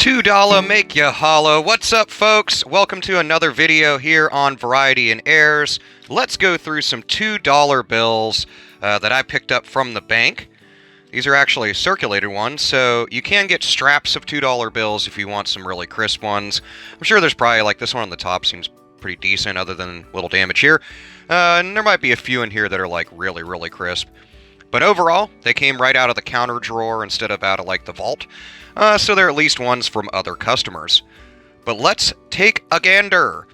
$2 make ya hollow. What's up, folks? Welcome to another video here on Variety and Airs. Let's go through some $2 bills that I picked up from the bank. These are actually circulated ones, so you can get straps of $2 bills if you want some really crisp ones. I'm sure there's probably, like, this one on the top seems pretty decent other than little damage here. And there might be a few in here that are, like, really crisp. But overall, they came right out of the counter drawer instead of out of, like, the vault. So they're at least ones from other customers. But let's take a gander.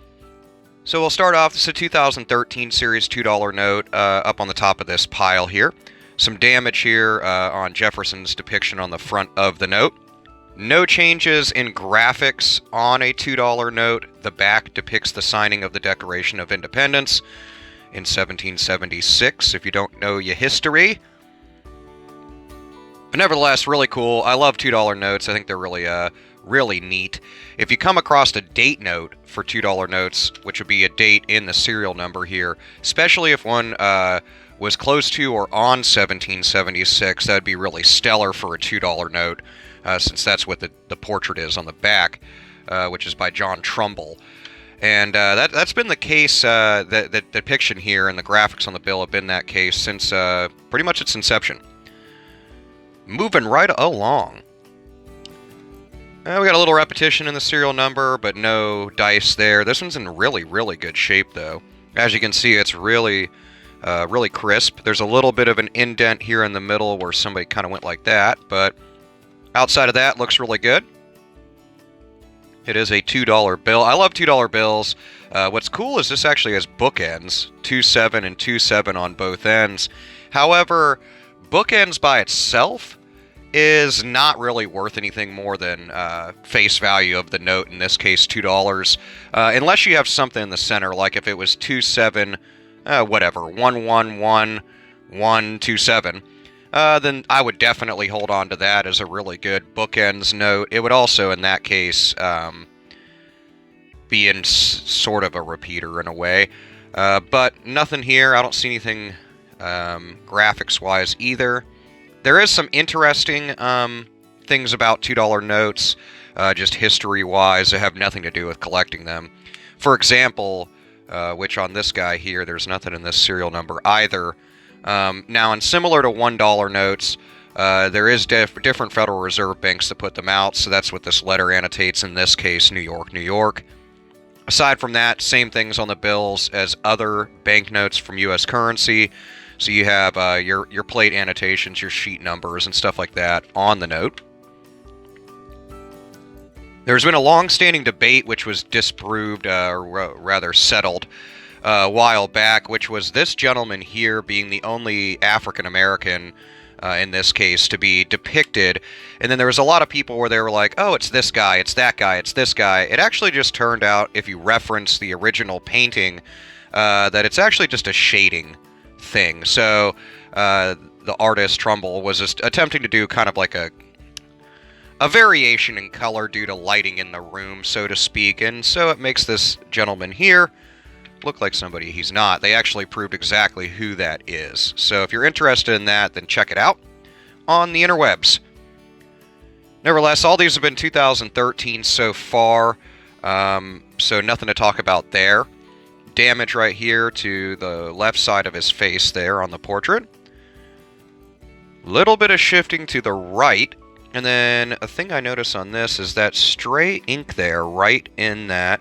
So we'll start off, this is a 2013 series $2 note up on the top of this pile here. Some damage here on Jefferson's depiction on the front of the note. No changes in graphics on a $2 note. The back depicts the signing of the Declaration of Independence in 1776, if you don't know your history. But nevertheless, really cool. I love $2 notes. I think they're really neat. If you come across a date note for $2 notes, which would be a date in the serial number here, especially if one was close to or on 1776, that would be really stellar for a $2 note, since that's what the portrait is on the back, which is by John Trumbull. And that's been the case, the depiction here and the graphics on the bill have been that case since pretty much its inception. Moving right along. We got a little repetition in the serial number, but no dice there. This one's in really good shape, though. As you can see, it's really crisp. There's a little bit of an indent here in the middle where somebody kind of went like that, but outside of that, looks really good. It is a $2 bill. I love $2 bills. What's cool is this actually has bookends, 2.7 and 2.7 on both ends. However, bookends by itself is not really worth anything more than face value of the note, in this case $2, unless you have something in the center, like if it was 2.7, whatever, 11127, then I would definitely hold on to that as a really good bookends note. It would also, in that case, be in sort of a repeater in a way, but nothing here. I don't see anything graphics-wise either. There is some interesting things about $2 notes, just history-wise, that have nothing to do with collecting them. For example, which on this guy here, there's nothing in this serial number either. Now, and similar to $1 notes, there is different Federal Reserve banks that put them out, so that's what this letter annotates, in this case, New York, New York. Aside from that, same things on the bills as other banknotes from U.S. currency. So you have your plate annotations, your sheet numbers, and stuff like that on the note. There's been a long-standing debate, which was disproved, or rather settled, a while back, which was this gentleman here being the only African-American, in this case, to be depicted. And then there was a lot of people where they were like, oh, it's this guy, it's that guy, it's this guy. It actually just turned out, if you reference the original painting, that it's actually just a shading thing. So the artist Trumbull was just attempting to do kind of like a variation in color due to lighting in the room, so to speak, and so it makes this gentleman here look like somebody he's not. They actually proved exactly who that is. So if you're interested in that, then check it out on the interwebs. Nevertheless, all these have been 2013 so far, so nothing to talk about there. Damage right here to the left side of his face there on the portrait. Little bit of shifting to the right. And then a thing I notice on this is that stray ink there right in that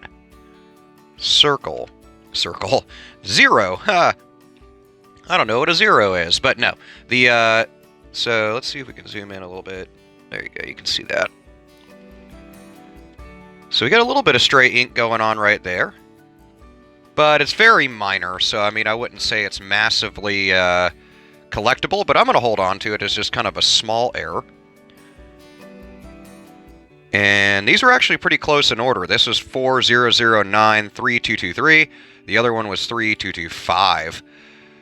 circle. Zero. Huh. I don't know what a zero is, but no. So let's see if we can zoom in a little bit. There you go, you can see that. So we got a little bit of stray ink going on right there. But it's very minor, so I mean, I wouldn't say it's massively collectible, but I'm going to hold on to it as just kind of a small error. And these are actually pretty close in order. This was 40093223. The other one was 3225.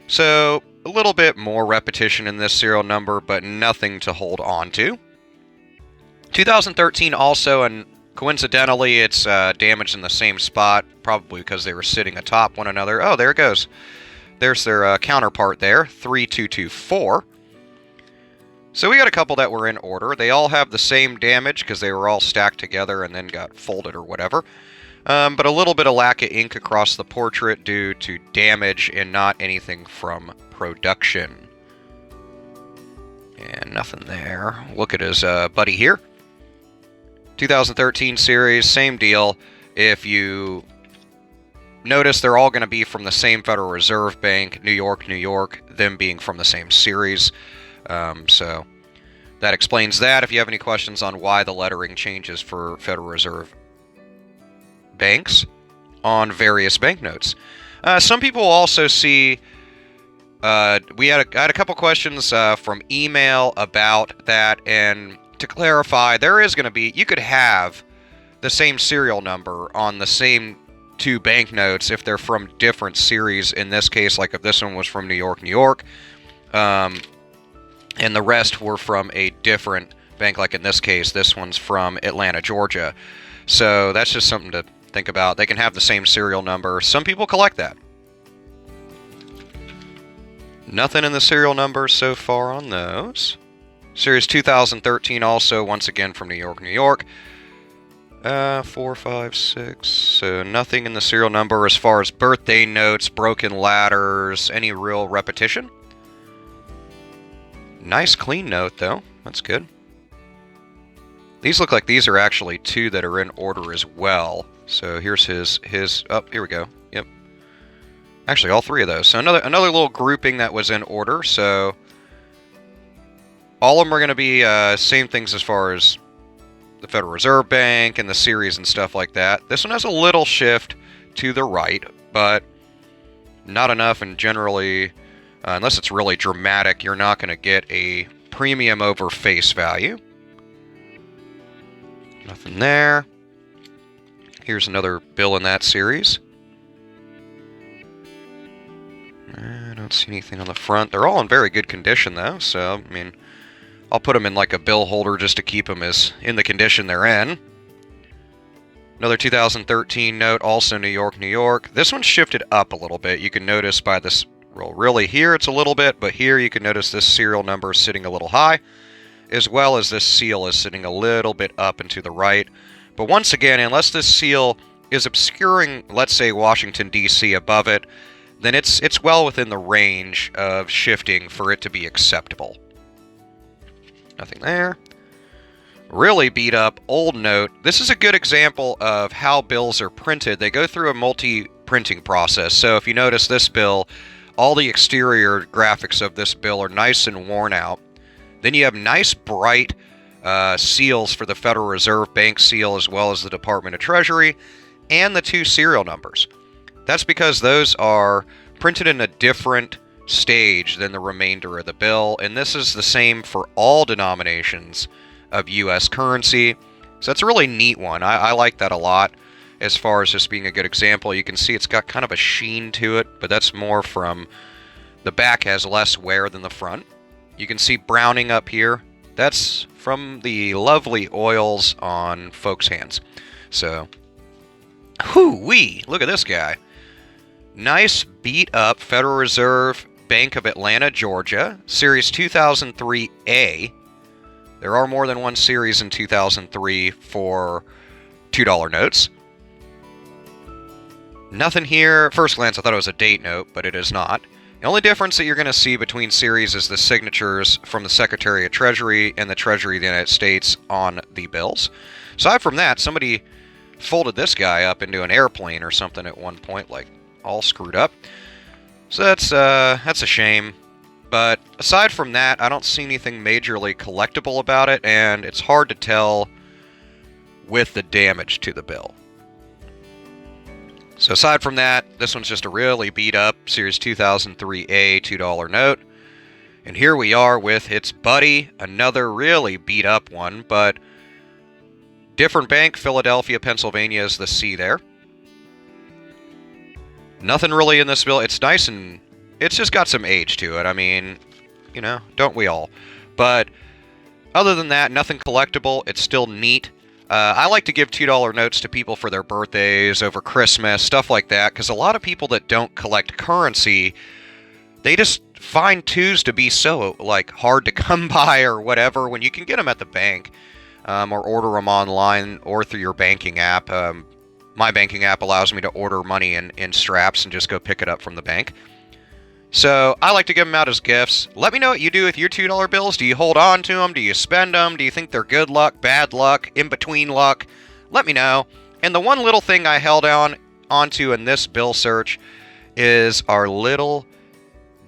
So a little bit more repetition in this serial number, but nothing to hold on to. 2013 also, and coincidentally, it's damaged in the same spot, probably because they were sitting atop one another. Oh, there it goes. There's their counterpart there, 3224. So we got a couple that were in order. They all have the same damage because they were all stacked together and then got folded or whatever. But a little bit of lack of ink across the portrait due to damage and not anything from production. And nothing there. Look at his buddy here. 2013 series, same deal. If you notice, they're all going to be from the same Federal Reserve Bank, New York, New York, them being from the same series. So that explains that. If you have any questions on why the lettering changes for Federal Reserve banks on various banknotes. Some people also see, I had a couple questions from email about that, and to clarify, there is going to be, you could have the same serial number on the same two banknotes if they're from different series. In this case, like if this one was from New York, New York, and the rest were from a different bank, like in this case, this one's from Atlanta, Georgia. So that's just something to think about. They can have the same serial number. Some people collect that. Nothing in the serial numbers so far on those. Series 2013 also, once again, from New York, New York. 4, 5, 6. So nothing in the serial number as far as birthday notes, broken ladders, any real repetition. Nice clean note, though. That's good. These look like these are actually two that are in order as well. So here's his. Oh, here we go. Yep. Actually, all three of those. So another little grouping that was in order. So all of them are going to be same things as far as the Federal Reserve Bank and the series and stuff like that. This one has a little shift to the right, but not enough, and generally, unless it's really dramatic, you're not going to get a premium over face value. Nothing there. Here's another bill in that series. I don't see anything on the front. They're all in very good condition, though, so, I mean, I'll put them in like a bill holder just to keep them as in the condition they're in. Another 2013 note, also New York, New York. This one's shifted up a little bit. You can notice by this, well, really here it's a little bit, but here you can notice this serial number is sitting a little high, as well as this seal is sitting a little bit up and to the right. But once again, unless this seal is obscuring, let's say, Washington, D.C. above it, then it's well within the range of shifting for it to be acceptable. Nothing there. Really beat up old note. This is a good example of how bills are printed. They go through a multi-printing process. So if you notice this bill, all the exterior graphics of this bill are nice and worn out. Then you have nice bright seals for the Federal Reserve Bank seal, as well as the Department of Treasury, and the two serial numbers. That's because those are printed in a different stage than the remainder of the bill, and this is the same for all denominations of U.S. currency. So that's a really neat one. I like that a lot as far as just being a good example. You can see it's got kind of a sheen to it, but that's more from the back has less wear than the front. You can see browning up here. That's from the lovely oils on folks' hands. So, whoo-wee, look at this guy. Nice beat up Federal Reserve Bank of Atlanta, Georgia, Series 2003A. There are more than one series in 2003 for $2 notes. Nothing here. First glance, I thought it was a date note, but it is not. The only difference that you're going to see between series is the signatures from the Secretary of Treasury and the Treasury of the United States on the bills. Aside from that, somebody folded this guy up into an airplane or something at one point, like all screwed up. So that's a shame. But aside from that, I don't see anything majorly collectible about it, and it's hard to tell with the damage to the bill. So aside from that, this one's just a really beat up Series 2003A $2 note. And here we are with its buddy, another really beat up one, but different bank, Philadelphia, Pennsylvania is the C there. Nothing really in this bill. It's nice and it's just got some age to it. I mean, you know, don't we all? But other than that, nothing collectible. It's still neat. I like to give $2 notes to people for their birthdays, over Christmas, stuff like that, because a lot of people that don't collect currency, they just find twos to be so like hard to come by or whatever when you can get them at the bank, or order them online or through your banking app. My banking app allows me to order money in straps and just go pick it up from the bank. So I like to give them out as gifts. Let me know what you do with your $2 bills. Do you hold on to them? Do you spend them? Do you think they're good luck, bad luck, in between luck? Let me know. And the one little thing I held onto in this bill search is our little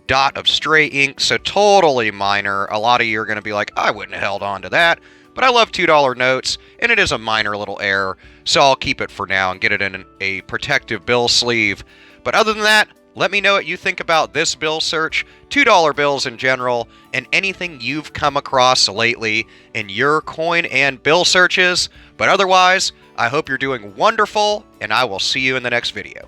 dot of stray ink. So totally minor. A lot of you are going to be like, I wouldn't have held on to that. But I love $2 notes, and it is a minor little error, so I'll keep it for now and get it in a protective bill sleeve. But other than that, let me know what you think about this bill search, $2 bills in general, and anything you've come across lately in your coin and bill searches. But otherwise, I hope you're doing wonderful, and I will see you in the next video.